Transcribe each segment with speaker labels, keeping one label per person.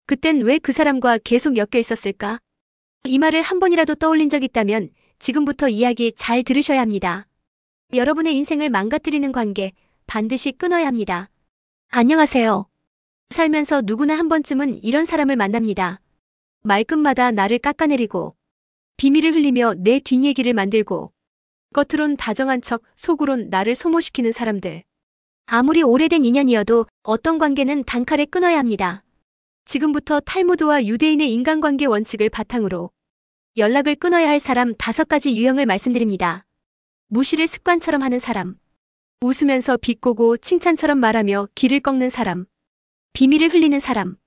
Speaker 1: 그땐 왜 그 사람과 계속 엮여 있었을까? 이 말을 한 번이라도 떠올린 적 있다면 지금부터 이야기 잘 들으셔야 합니다. 여러분의 인생을 망가뜨리는 관계 반드시 끊어야 합니다. 안녕하세요. 살면서 누구나 한 번쯤은 이런 사람을 만납니다. 말끝마다 나를 깎아내리고 비밀을 흘리며 내 뒷얘기를 만들고 겉으론 다정한 척 속으론 나를 소모시키는 사람들. 아무리 오래된 인연이어도 어떤 관계는 단칼에 끊어야 합니다. 지금부터 탈무드와 유대인의 인간관계 원칙을 바탕으로 연락을 끊어야 할 사람 5가지 유형을 말씀드립니다. 무시를 습관처럼 하는 사람, 웃으면서 비꼬고 칭찬처럼 말하며 길을 꺾는 사람, 비밀을 흘리는 사람,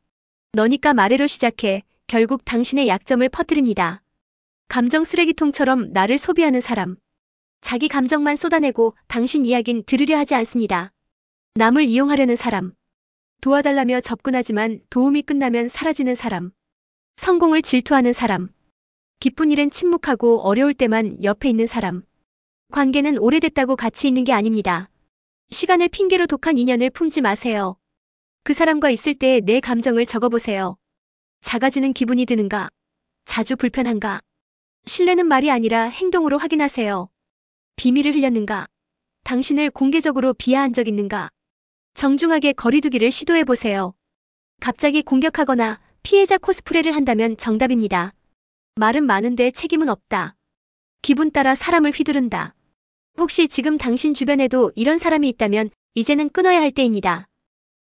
Speaker 1: 너니까 말해로 시작해 결국 당신의 약점을 퍼뜨립니다. 감정 쓰레기통처럼 나를 소비하는 사람, 자기 감정만 쏟아내고 당신 이야긴 들으려 하지 않습니다. 남을 이용하려는 사람, 도와달라며 접근하지만 도움이 끝나면 사라지는 사람, 성공을 질투하는 사람, 기쁜 일엔 침묵하고 어려울 때만 옆에 있는 사람. 관계는 오래됐다고 같이 있는 게 아닙니다. 시간을 핑계로 독한 인연을 품지 마세요. 그 사람과 있을 때 내 감정을 적어보세요. 작아지는 기분이 드는가? 자주 불편한가? 신뢰는 말이 아니라 행동으로 확인하세요. 비밀을 흘렸는가? 당신을 공개적으로 비하한 적 있는가? 정중하게 거리두기를 시도해보세요. 갑자기 공격하거나 피해자 코스프레를 한다면 정답입니다. 말은 많은데 책임은 없다. 기분 따라 사람을 휘두른다. 혹시 지금 당신 주변에도 이런 사람이 있다면 이제는 끊어야 할 때입니다.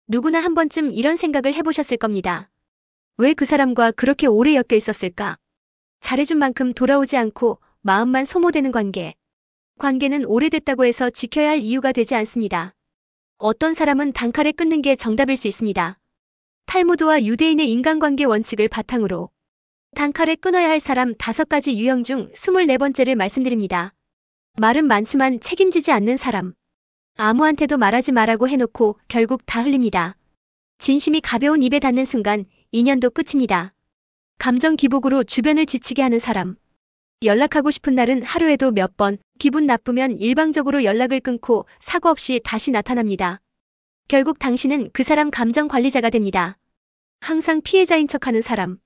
Speaker 1: 누구나 한 번쯤 이런 생각을 해보셨을 겁니다. 왜 그 사람과 그렇게 오래 엮여 있었을까? 잘해준 만큼 돌아오지 않고 마음만 소모되는 관계. 관계는 오래됐다고 해서 지켜야 할 이유가 되지 않습니다. 어떤 사람은 단칼에 끊는 게 정답일 수 있습니다. 탈무드와 유대인의 인간관계 원칙을 바탕으로 단칼에 끊어야 할 사람 5가지 유형 중 24번째를 말씀드립니다. 말은 많지만 책임지지 않는 사람. 아무한테도 말하지 말라고 해놓고 결국 다 흘립니다. 진심이 가벼운 입에 닿는 순간 인연도 끝입니다. 감정 기복으로 주변을 지치게 하는 사람. 연락하고 싶은 날은 하루에도 몇 번, 기분 나쁘면 일방적으로 연락을 끊고 사과 없이 다시 나타납니다. 결국 당신은 그 사람 감정 관리자가 됩니다. 항상 피해자인 척하는 사람.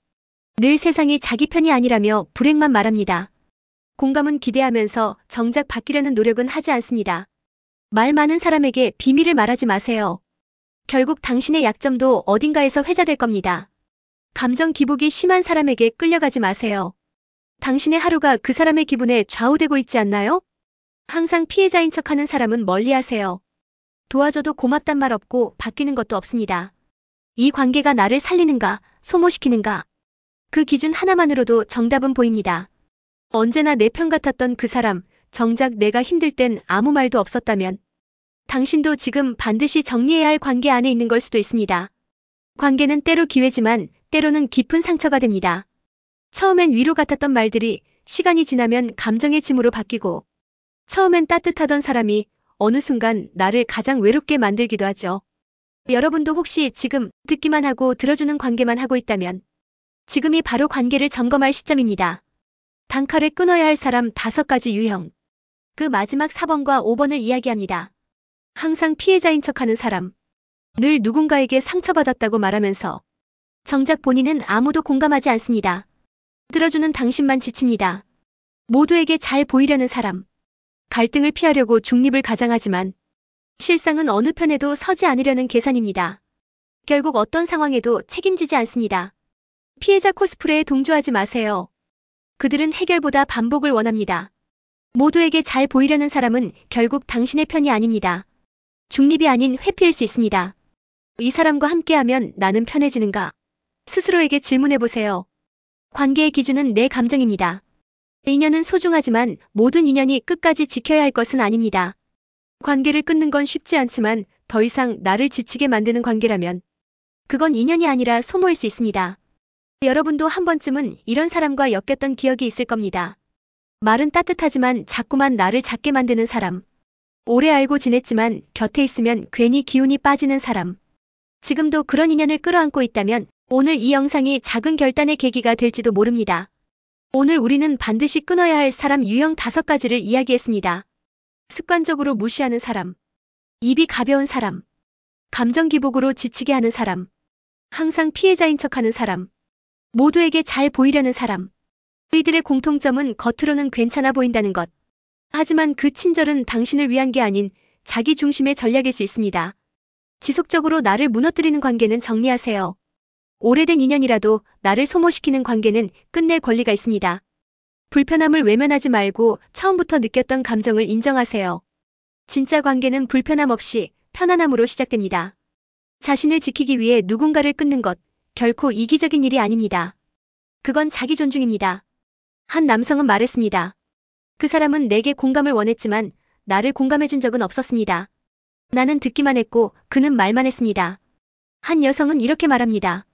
Speaker 1: 늘 세상이 자기 편이 아니라며 불행만 말합니다. 공감은 기대하면서 정작 바뀌려는 노력은 하지 않습니다. 말 많은 사람에게 비밀을 말하지 마세요. 결국 당신의 약점도 어딘가에서 회자될 겁니다. 감정 기복이 심한 사람에게 끌려가지 마세요. 당신의 하루가 그 사람의 기분에 좌우되고 있지 않나요? 항상 피해자인 척하는 사람은 멀리하세요. 도와줘도 고맙단 말 없고 바뀌는 것도 없습니다. 이 관계가 나를 살리는가, 소모시키는가? 그 기준 하나만으로도 정답은 보입니다. 언제나 내 편 같았던 그 사람, 정작 내가 힘들 땐 아무 말도 없었다면 당신도 지금 반드시 정리해야 할 관계 안에 있는 걸 수도 있습니다. 관계는 때로 기회지만 때로는 깊은 상처가 됩니다. 처음엔 위로 같았던 말들이 시간이 지나면 감정의 짐으로 바뀌고 처음엔 따뜻하던 사람이 어느 순간 나를 가장 외롭게 만들기도 하죠. 여러분도 혹시 지금 듣기만 하고 들어주는 관계만 하고 있다면 지금이 바로 관계를 점검할 시점입니다. 단칼에 끊어야 할 사람 5가지 유형. 그 마지막 4번과 5번을 이야기합니다. 항상 피해자인 척하는 사람. 늘 누군가에게 상처받았다고 말하면서 정작 본인은 아무도 공감하지 않습니다. 들어주는 당신만 지칩니다. 모두에게 잘 보이려는 사람. 갈등을 피하려고 중립을 가장하지만 실상은 어느 편에도 서지 않으려는 계산입니다. 결국 어떤 상황에도 책임지지 않습니다. 피해자 코스프레에 동조하지 마세요. 그들은 해결보다 반복을 원합니다. 모두에게 잘 보이려는 사람은 결국 당신의 편이 아닙니다. 중립이 아닌 회피일 수 있습니다. 이 사람과 함께하면 나는 편해지는가? 스스로에게 질문해보세요. 관계의 기준은 내 감정입니다. 인연은 소중하지만 모든 인연이 끝까지 지켜야 할 것은 아닙니다. 관계를 끊는 건 쉽지 않지만 더 이상 나를 지치게 만드는 관계라면 그건 인연이 아니라 소모일 수 있습니다. 여러분도 한 번쯤은 이런 사람과 엮였던 기억이 있을 겁니다. 말은 따뜻하지만 자꾸만 나를 작게 만드는 사람. 오래 알고 지냈지만 곁에 있으면 괜히 기운이 빠지는 사람. 지금도 그런 인연을 끌어안고 있다면 오늘 이 영상이 작은 결단의 계기가 될지도 모릅니다. 오늘 우리는 반드시 끊어야 할 사람 유형 5가지를 이야기했습니다. 습관적으로 무시하는 사람, 입이 가벼운 사람, 감정 기복으로 지치게 하는 사람, 항상 피해자인 척하는 사람. 모두에게 잘 보이려는 사람. 이들의 공통점은 겉으로는 괜찮아 보인다는 것. 하지만 그 친절은 당신을 위한 게 아닌 자기 중심의 전략일 수 있습니다. 지속적으로 나를 무너뜨리는 관계는 정리하세요. 오래된 인연이라도 나를 소모시키는 관계는 끝낼 권리가 있습니다. 불편함을 외면하지 말고 처음부터 느꼈던 감정을 인정하세요. 진짜 관계는 불편함 없이 편안함으로 시작됩니다. 자신을 지키기 위해 누군가를 끊는 것, 결코 이기적인 일이 아닙니다. 그건 자기 존중입니다. 한 남성은 말했습니다. 그 사람은 내게 공감을 원했지만 나를 공감해준 적은 없었습니다. 나는 듣기만 했고 그는 말만 했습니다. 한 여성은 이렇게 말합니다.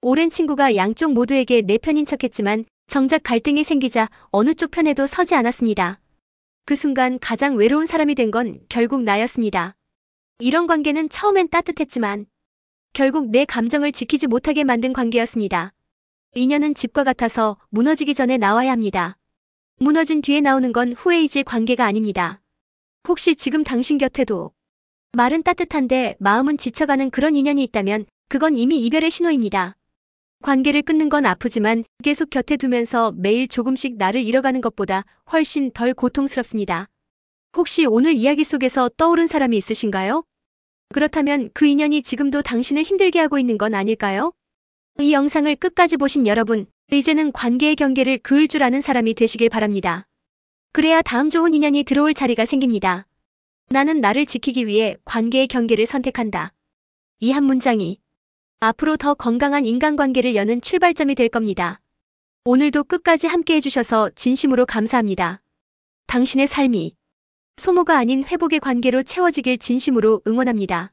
Speaker 1: 오랜 친구가 양쪽 모두에게 내 편인 척했지만 정작 갈등이 생기자 어느 쪽 편에도 서지 않았습니다. 그 순간 가장 외로운 사람이 된 건 결국 나였습니다. 이런 관계는 처음엔 따뜻했지만 결국 내 감정을 지키지 못하게 만든 관계였습니다. 인연은 집과 같아서 무너지기 전에 나와야 합니다. 무너진 뒤에 나오는 건 후회이지 관계가 아닙니다. 혹시 지금 당신 곁에도 말은 따뜻한데 마음은 지쳐가는 그런 인연이 있다면 그건 이미 이별의 신호입니다. 관계를 끊는 건 아프지만 계속 곁에 두면서 매일 조금씩 나를 잃어가는 것보다 훨씬 덜 고통스럽습니다. 혹시 오늘 이야기 속에서 떠오른 사람이 있으신가요? 그렇다면 그 인연이 지금도 당신을 힘들게 하고 있는 건 아닐까요? 이 영상을 끝까지 보신 여러분, 이제는 관계의 경계를 그을 줄 아는 사람이 되시길 바랍니다. 그래야 다음 좋은 인연이 들어올 자리가 생깁니다. 나는 나를 지키기 위해 관계의 경계를 선택한다. 이 한 문장이 앞으로 더 건강한 인간관계를 여는 출발점이 될 겁니다. 오늘도 끝까지 함께 해주셔서 진심으로 감사합니다. 당신의 삶이 소모가 아닌 회복의 관계로 채워지길 진심으로 응원합니다.